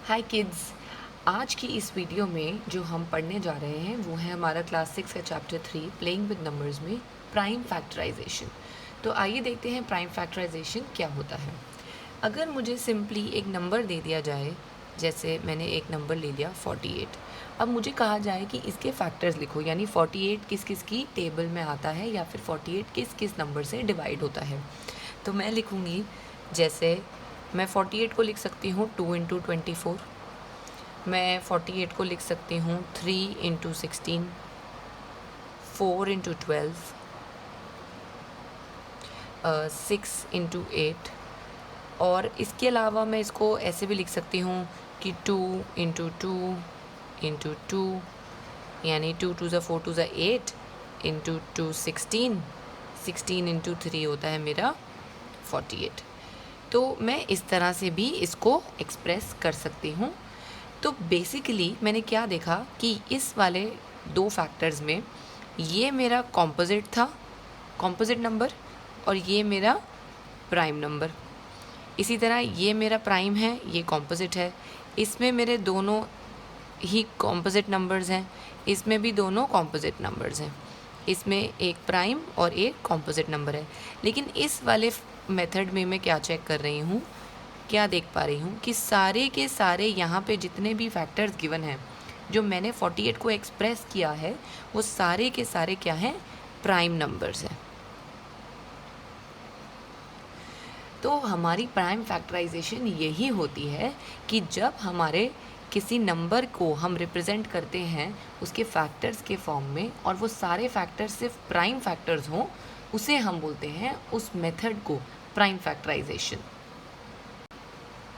हाय kids. आज की इस वीडियो में जो हम पढ़ने जा रहे हैं वो है हमारा क्लास 6 का चैप्टर 3 प्लेइंग विद नंबर्स में प्राइम फैक्टराइजेशन। तो आइए देखते हैं प्राइम फैक्टराइजेशन क्या होता है। अगर मुझे सिंपली एक नंबर दे दिया जाए, जैसे मैंने एक नंबर ले लिया 48। अब मुझे कहा जाए कि इसके फैक्टर्स लिखो, यानी 48 किस किस की टेबल में आता है या फिर 48 किस किस नंबर से डिवाइड होता है। तो मैं लिखूँगी, जैसे मैं 48 को लिख सकती हूँ 2 इंटू 24। मैं 48 को लिख सकती हूँ 3 इंटू 16, 4 इंटू 12, 6 इंटू 8। और इसके अलावा मैं इसको ऐसे भी लिख सकती हूँ कि 2 इंटू 2 इंटू 2, यानी 2 टू ज़ा 4 टू ज़ा 8 इंटू 2 16, 16 इंटू 3 होता है मेरा 48। तो मैं इस तरह से भी इसको एक्सप्रेस कर सकती हूँ। तो बेसिकली मैंने क्या देखा कि इस वाले दो फैक्टर्स में ये मेरा कॉम्पोजिट था, कॉम्पोजिट नंबर, और ये मेरा प्राइम नंबर। इसी तरह ये मेरा प्राइम है, ये कॉम्पोजिट है। इसमें मेरे दोनों ही कॉम्पोजिट नंबर्स हैं, इसमें भी दोनों कॉम्पोजिट नंबर्स हैं। इसमें एक प्राइम और एक कॉम्पोजिट नंबर है। लेकिन इस वाले मेथड में मैं क्या चेक कर रही हूँ, क्या देख पा रही हूँ कि सारे के सारे यहाँ पे जितने भी फैक्टर्स गिवन हैं, जो मैंने 48 को एक्सप्रेस किया है, वो सारे के सारे क्या हैं, प्राइम नंबर्स हैं। तो हमारी प्राइम फैक्टराइजेशन यही होती है कि जब हमारे किसी नंबर को हम रिप्रेजेंट करते हैं उसके फैक्टर्स के फॉर्म में, और वो सारे फैक्टर्स सिर्फ प्राइम फैक्टर्स हों, उसे हम बोलते हैं, उस मेथड को, प्राइम फैक्टराइजेशन।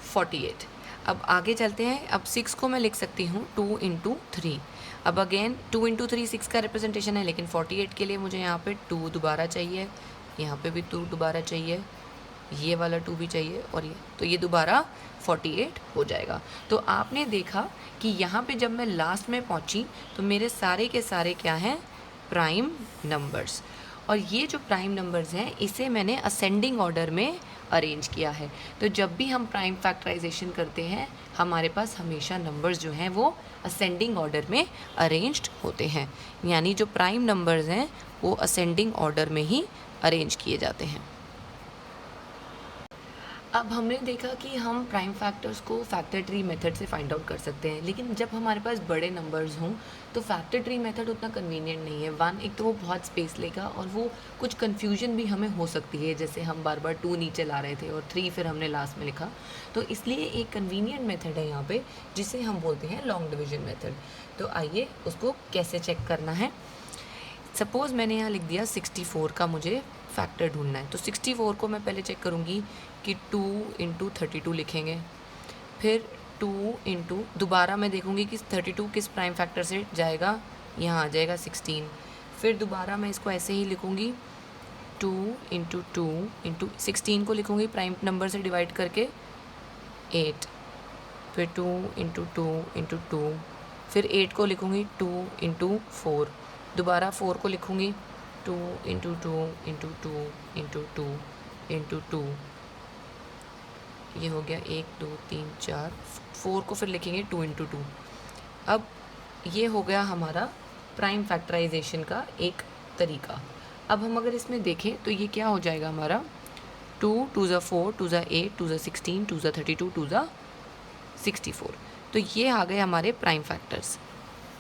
48। अब आगे चलते हैं। अब 6 को मैं लिख सकती हूँ 2 इंटू 3। अब अगेन 2 इंटू 3 6 का रिप्रेजेंटेशन है, लेकिन 48 के लिए मुझे यहाँ पे 2 दोबारा चाहिए, यहाँ पे भी 2 दोबारा चाहिए, ये वाला 2 भी चाहिए, और ये, तो ये दोबारा 48 हो जाएगा। तो आपने देखा कि यहाँ पे जब मैं लास्ट में पहुँची तो मेरे सारे के सारे क्या हैं, प्राइम नंबर्स। और ये जो प्राइम नंबर्स हैं इसे मैंने असेंडिंग ऑर्डर में अरेंज किया है। तो जब भी हम प्राइम फैक्टराइजेशन करते हैं हमारे पास हमेशा नंबर्स जो हैं वो असेंडिंग ऑर्डर में अरेंज्ड होते हैं, यानी जो प्राइम नंबर्स हैं वो असेंडिंग ऑर्डर में ही अरेंज किए जाते हैं। अब हमने देखा कि हम प्राइम फैक्टर्स को फैक्टर ट्री मेथड से फाइंड आउट कर सकते हैं, लेकिन जब हमारे पास बड़े नंबर्स हों तो फैक्टर ट्री मेथड उतना कन्वीनियंट नहीं है। वन, एक तो वो बहुत स्पेस लेगा, और वो कुछ कन्फ्यूजन भी हमें हो सकती है, जैसे हम बार बार 2 नीचे ला रहे थे और 3 फिर हमने लास्ट में लिखा। तो इसलिए एक कन्वीनियंट मेथड है यहाँ पे जिसे हम बोलते हैं लॉन्ग डिविजन मेथड। तो आइए उसको कैसे चेक करना है। सपोज़ मैंने यहाँ लिख दिया 64 का मुझे फैक्टर ढूंढना है, तो 64 को मैं पहले चेक करूँगी कि 2 इंटू 32 लिखेंगे, फिर 2 इंटू, दोबारा मैं देखूँगी कि 32 किस प्राइम फैक्टर से जाएगा, यहाँ आ जाएगा 16। फिर दोबारा मैं इसको ऐसे ही लिखूँगी 2 इंटू 2 इंटू 16 को लिखूँगी प्राइम नंबर से डिवाइड करके 8, फिर 2 इंटू 2 इंटू 2, फिर 8 को लिखूँगी 2 इंटू 4, दोबारा 4 को लिखूँगी 2 इंटू 2 इंटू 2 इंटू 2 इंटू 2, ये हो गया 1 2 3 4। 4 को फिर लिखेंगे 2 इंटू 2। अब ये हो गया हमारा प्राइम फैक्टराइजेशन का एक तरीका। अब हम अगर इसमें देखें तो ये क्या हो जाएगा हमारा, 2 2 ज़ा 4 2 ज़ा 8 2 ज़ा 16 2 ज़ा 32 2 ज़ा 64। तो ये आ गए हमारे प्राइम फैक्टर्स।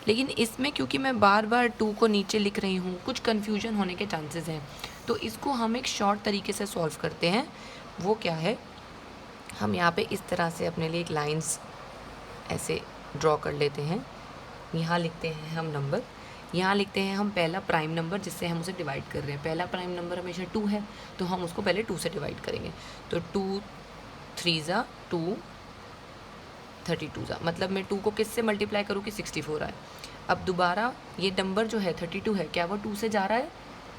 लेकिन इसमें क्योंकि मैं बार बार 2 को नीचे लिख रही हूँ, कुछ कन्फ्यूजन होने के चांसेस हैं, तो इसको हम एक शॉर्ट तरीके से सॉल्व करते हैं। वो क्या है, हम यहाँ पे इस तरह से अपने लिए एक लाइंस ऐसे ड्रॉ कर लेते हैं। यहाँ लिखते हैं हम नंबर, यहाँ लिखते हैं हम पहला प्राइम नंबर जिससे हम उसे डिवाइड कर रहे हैं। पहला प्राइम नंबर हमेशा 2 है, तो हम उसको पहले 2 से डिवाइड करेंगे। तो 2 3 ज़ा 2 32 ज़ा, मतलब मैं 2 को किससे मल्टीप्लाई करूँ कि 64 आए। अब दोबारा ये नंबर जो है 32 है, क्या वो 2 से जा रहा है?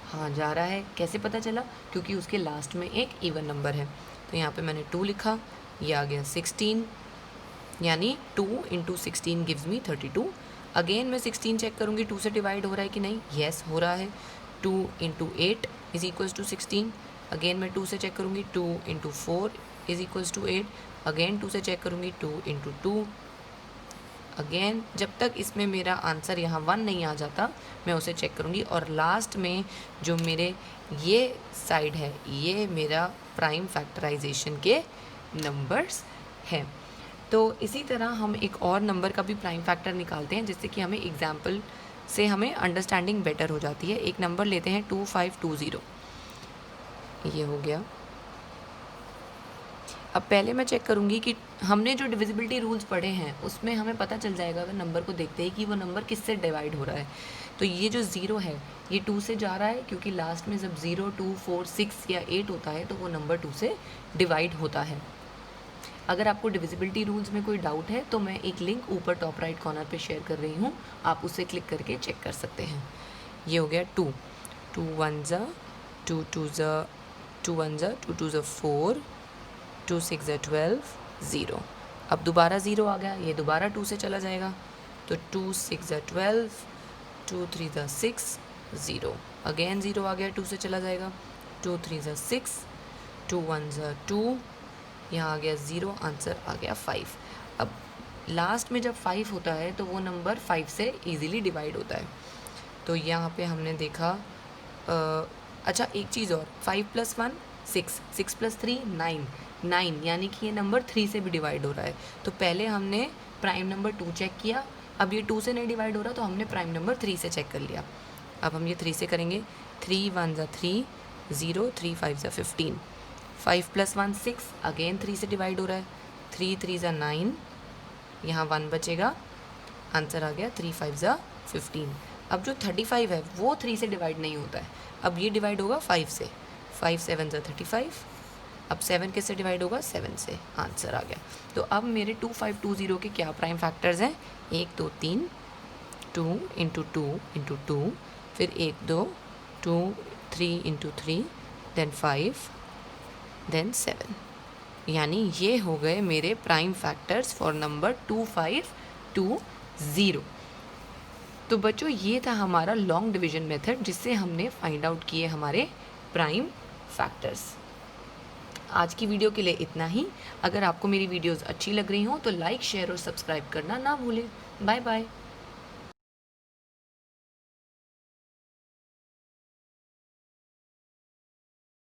हाँ जा रहा है। कैसे पता चला? क्योंकि उसके लास्ट में एक इवन नंबर है। तो यहाँ पे मैंने 2 लिखा, ये आ गया 16, यानी 2 इंटू 16 गिव्स मी 32। अगेन मैं 16 चेक करूँगी 2 से डिवाइड हो रहा है कि नहीं, येस हो रहा है। 2 into 8 is equals to 16। Again मैं 2 से चेक करूँगी, 2 into 4 is equals to 8। Again 2 से चेक करूँगी, 2 इंटू 2। अगेन जब तक इसमें मेरा आंसर यहाँ 1 नहीं आ जाता मैं उसे चेक करूँगी। और लास्ट में जो मेरे ये साइड है ये मेरा प्राइम फैक्टराइजेशन के नंबर्स हैं। तो इसी तरह हम एक और नंबर का भी प्राइम फैक्टर निकालते हैं जिससे कि हमें एग्जाम्पल से हमें अंडरस्टैंडिंग बेटर हो जाती है। एक नंबर लेते हैं 2520, ये हो गया। अब पहले मैं चेक करूँगी कि हमने जो डिविजिबिलिटी रूल्स पढ़े हैं उसमें हमें पता चल जाएगा अगर नंबर को देखते ही कि वो नंबर किससे डिवाइड हो रहा है। तो ये जो 0 है ये 2 से जा रहा है क्योंकि लास्ट में जब 0, 2, 4, 6 या 8 होता है तो वो नंबर 2 से डिवाइड होता है। अगर आपको डिविजिबिलिटी रूल्स में कोई डाउट है तो मैं एक लिंक ऊपर टॉप राइट कॉर्नर पे शेयर कर रही हूँ, आप उसे क्लिक करके चेक कर सकते हैं। ये हो गया 2, 2 1 ज़ा 2 2 ज़ा 2 1 ज़ा 2 2 ज़ा 4, 2 6 ज़ा 12, 0। अब दोबारा 0 आ गया, ये दोबारा 2 से चला जाएगा तो 2 6 ज़ा 12, 2 3 ज़ा 6, 0। अगेन 0 आ गया, 2 से चला जाएगा, 2 3 ज़ा 6, 2 1 ज़ा 2, यहाँ आ गया 0, आंसर आ गया 5। अब लास्ट में जब 5 होता है तो वो नंबर 5 से इजीली डिवाइड होता है। तो यहाँ पे हमने देखा अच्छा एक चीज़ और, 5 + 1 6, 6 + 3 9, 9 यानी कि ये नंबर 3 से भी डिवाइड हो रहा है। तो पहले हमने प्राइम नंबर 2 चेक किया, अब ये 2 से नहीं डिवाइड हो रहा तो हमने प्राइम नंबर 3 से चेक कर लिया। अब हम ये 3 से करेंगे, 3 1 ज़ा 3, 0 3 5 ज़ा 15, 5 + 1 6, अगेन 3 से डिवाइड हो रहा है, 3 3 ज़ा 9, यहाँ 1 बचेगा, आंसर आ गया 3 5 ज़ा 15। अब जो 35 है वो 3 से डिवाइड नहीं होता है, अब ये डिवाइड होगा 5 से, 5 7 ज़ा 35। अब 7 किससे डिवाइड होगा, 7 से, आंसर आ गया। तो अब मेरे 2520 के क्या प्राइम फैक्टर्स हैं, 1 2 3, 2 इंटू 2 इंटू 2, फिर 1 2, 2 3 इंटू 3, देन 5, देन 7। यानी ये हो गए मेरे प्राइम फैक्टर्स फॉर नंबर 2520। तो बच्चों ये था हमारा लॉन्ग डिवीजन मेथड जिससे हमने फाइंड आउट किए हमारे प्राइम फैक्टर्स। आज की वीडियो के लिए इतना ही। अगर आपको मेरी वीडियोस अच्छी लग रही हों तो लाइक, शेयर और सब्सक्राइब करना ना भूलें। Bye bye.